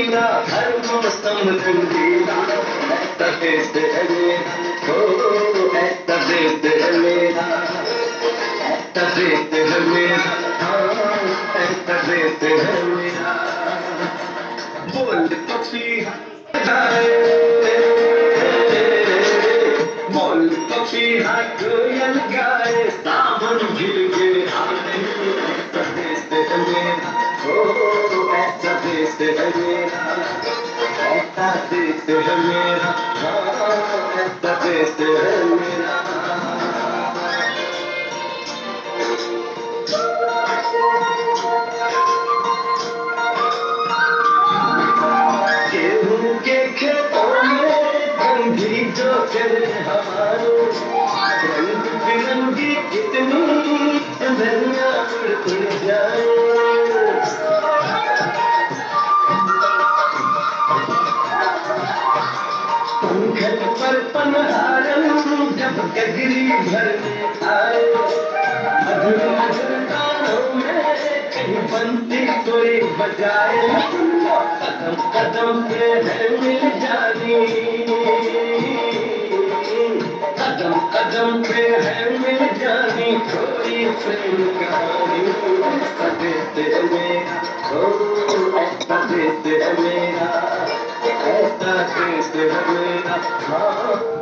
रंगीला हर मौसम रंगीला ऐसा देश है मेरा ओ ऐसा देश है मेरा ऐसा देश है मेरा हाँ ऐसा देश है मेरा बोल पक्षी गाए बोल पक्षी हाँ कोयल गाए सावन गिर के आए ऐसा देश है मेरा ओ ऐसा देश है मेरा ऐसा देश है मेरा हाँ ऐसा देश है मेरा गेहूं के खेतों में गंधी जो चले हमारो रंग बिरंगी कितनी चंदनिया उड़ उड़ जाए पंखल पर पनहारन जब गगरी भरने आए मधुर मधुर गानों में कहीं बंसी कोई बजाए कदम कदम पे है मिल जानी कदम कदम पे है मिल जानी कोई प्रेम कहानी ऐसा देश है मेरा ओ ऐसा देश है मेरा ऐसा देश है मेरा हाँ